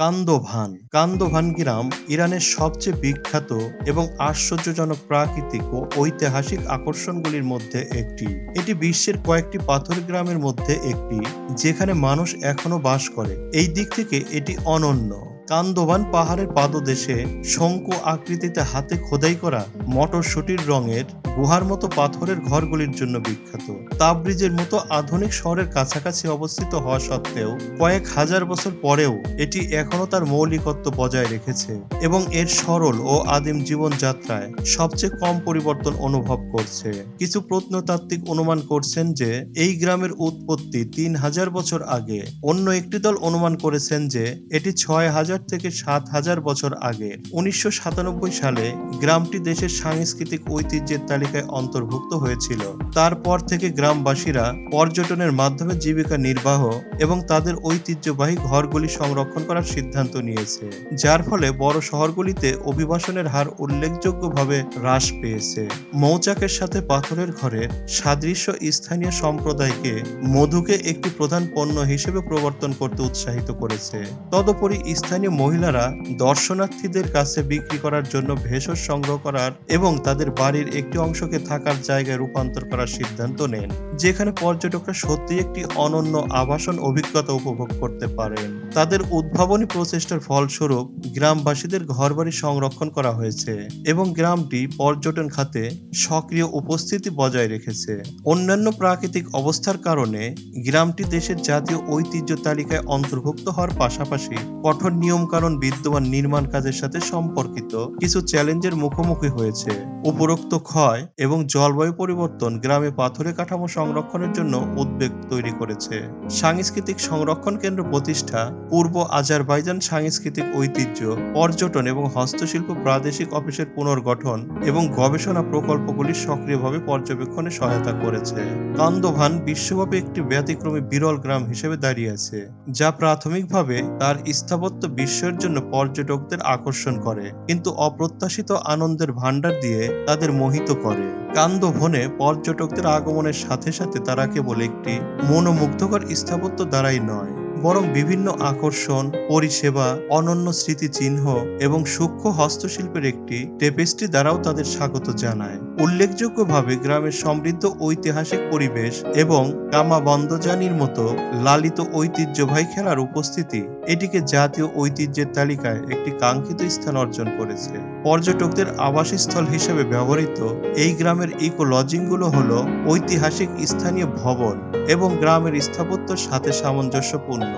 Kandovan Kandovan গ্রাম ইরানের সবচেয়ে বিখ্যাত এবং আশ্চর্যজনক প্রাকৃতিক ও ঐতিহাসিক আকর্ষণগুলির মধ্যে একটি। এটি বিশ্বের কয়েকটি পাথর গ্রামের মধ্যে একটি, যেখানে মানুষ এখনো বাস করে। এই দিক থেকে এটি অনন্য। কান্দোভান পাহাড়ের পাদদেশে শঙ্কু আকৃতিতে হাতে খোদাই করা মটরশুটির রঙের গুহার মতো পাথরের ঘরগুলির জন্য বিখ্যাত। তাবরিজের মতো আধুনিক শহরের কাছাকাছি অবস্থিত হওয়া সত্ত্বেও কয়েক হাজার বছর পরেও এটি এখনো তার মৌলিকত্ব বজায় রেখেছে এবং এর সরল ও আদিম জীবনযাত্রায় সবচেয়ে কম পরিবর্তন অনুভব করছে। কিছু প্রত্নতাত্ত্বিক অনুমান করছেন যে এই গ্রামের উৎপত্তি 3000 বছর আগে। অন্য একটি দল অনুমান করেছেন যে এটি 6000 থেকে 7000 বছর আগে। 1997 সালে গ্রামটি দেশের সাংস্কৃতিক ঐতিহ্যের তালিকায় অন্তর্ভুক্ত হয়েছিল। তারপর থেকে গ্রামবাসীরা পর্যটনের মাধ্যমে জীবিকা নির্বাহ এবং তাদের ঐতিহ্যবাহী ঘরগুলি সংরক্ষণ করার সিদ্ধান্ত নিয়েছে, যার ফলে বড় শহরগুলিতে অভিবাসনের হার উল্লেখযোগ্যভাবে হ্রাস পেয়েছে। মৌচাকের সাথে পাথরের ঘরের সাদৃশ্য স্থানীয় সম্প্রদায়কে মধুকে একটি প্রধান পণ্য হিসেবে প্রবর্তন করতে উৎসাহিত করেছে। তদুপরি স্থানীয় মহিলারা দর্শনার্থীদের কাছে বিক্রি করার জন্য ভেষজ সংগ্রহ করার এবং তাদের বাড়ির একটি অংশকে থাকার জায়গায় রূপান্তর করার সিদ্ধান্ত নেন, যেখানে পর্যটকরা সত্যি একটি অনন্য আবাসন অভিজ্ঞতা উপভোগ করতে পারেন। তাদের উদ্ভাবনী প্রচেষ্টার ফলস্বরূপ গ্রামবাসীদের ঘরবাড়ি সংরক্ষণ করা হয়েছে এবং গ্রামটি পর্যটন খাতে সক্রিয় উপস্থিতি বজায় রেখেছে। অন্যান্য প্রাকৃতিক অবস্থার কারণে গ্রামটি দেশের জাতীয় ঐতিহ্য তালিকায় অন্তর্ভুক্ত হওয়ার পাশাপাশি কঠোর নিয়মকানুন বিদ্যমান নির্মাণ কাজের সাথে সম্পর্কিত কিছু চ্যালেঞ্জের মুখোমুখি হয়েছে। উপরোক্ত ক্ষয় এবং জলবায়ু পরিবর্তন গ্রামে পাথুরে কাঠামো সংরক্ষণের জন্য উদ্বেগ তৈরি করেছে। সাংস্কৃতিক সংরক্ষণ কেন্দ্র প্রতিষ্ঠা, পূর্ব আজারবাইজান সাংস্কৃতিক ঐতিহ্য, পর্যটন এবং হস্তশিল্প প্রাদেশিক অফিসের পুনর্গঠন এবং গবেষণা প্রকল্পগুলি সক্রিয়ভাবে পর্যবেক্ষণে সহায়তা করেছে। কান্দোভান বিশ্বব্যাপী একটি ব্যতিক্রমী বিরল গ্রাম হিসেবে দাঁড়িয়ে আছে, যা প্রাথমিকভাবে তার স্থাপত্য বিশ্বের জন্য পর্যটকদের আকর্ষণ করে, কিন্তু অপ্রত্যাশিত আনন্দের ভান্ডার দিয়ে তাদের মোহিত করে। কান্দোভানে পর্যটকদের আগমনের সাথে সাথে তারা কেবল একটি মনোমুগ্ধকর স্থাপত্য দ্বারাই নয়, বরং বিভিন্ন আকর্ষণ, পরিষেবা, অনন্য স্মৃতিচিহ্ন এবং সূক্ষ্ম হস্তশিল্পের একটি টেপেস্ট্রি দ্বারাও তাদের স্বাগত জানায়। উল্লেখযোগ্যভাবে গ্রামের সমৃদ্ধ ঐতিহাসিক পরিবেশ এবং কামাবন্দজানির মতো লালিত ঐতিহ্যবাহী খেলার উপস্থিতি এটিকে জাতীয় ঐতিহ্যের তালিকায় একটি কাঙ্ক্ষিত স্থান অর্জন করেছে। পর্যটকদের আবাসস্থল হিসেবে ব্যবহৃত এই গ্রামের ইকো লজিংগুলো হলো ঐতিহাসিক স্থানীয় ভবন এবং গ্রামের স্থাপত্যের সাথে সামঞ্জস্যপূর্ণ।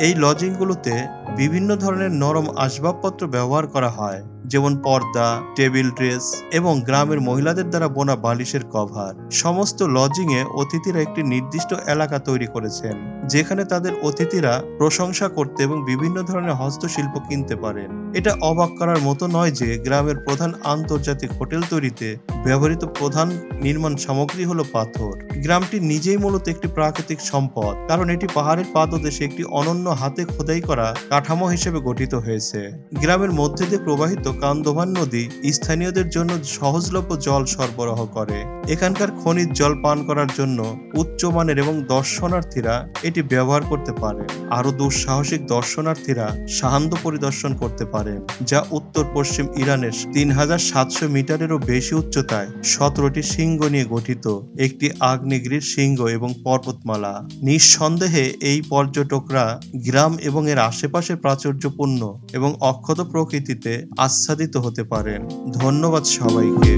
এই লজিংগুলোতে বিভিন্ন ধরনের নরম আসবাবপত্র ব্যবহার করা হয়, যেমন পর্দা, টেবিল ড্রেস এবং গ্রামের মহিলাদের দ্বারা বোনা বালিশের কভার। সমস্ত লজিংয়ে অতিথিরা একটি নির্দিষ্ট এলাকা তৈরি করেছেন, যেখানে তাদের অতিথিরা প্রশংসা করতে এবং বিভিন্ন ধরনের হস্তশিল্প কিনতে পারেন। এটা অবাক করার মতো নয় যে গ্রামের প্রধান আন্তর্জাতিক হোটেল তৈরিতে ব্যবহৃত প্রধান নির্মাণ সামগ্রী হলো পাথর। গ্রামটি নিজেই মূলত একটি প্রাকৃতিক সম্পদ, কারণ এটি পাহাড়ের পাদদেশে একটি অনন্য হাতে খোদাই করা কাঠামো হিসেবে গঠিত হয়েছে। গ্রামের মধ্যে দিয়ে প্রবাহিত কান্দোভান নদী স্থানীয়দের জন্য সহজলভ্য জল সরবরাহ করে। এখানকার খনিজ জল পান করার জন্য উচ্চমানের এবং দর্শনার্থীরা এটি ব্যবহার করতে পারেন। আরো দুঃসাহসিক দর্শনার্থীরা সাহান্দ পরিদর্শন করতে পারেন, যা উত্তর পশ্চিম ইরানের 3700 মিটারেরও বেশি উচ্চতায় 17টি শৃঙ্গ নিয়ে গঠিত একটি আগ্নেয়গিরির শৃঙ্গ এবং পর্বতমালা। নিঃসন্দেহে এই পর্যটকরা গ্রাম এবং এর আশেপাশের প্রাচুর্যপূর্ণ এবং অক্ষত প্রকৃতিতে আচ্ছাদিত হতে পারেন। ধন্যবাদ সবাইকে।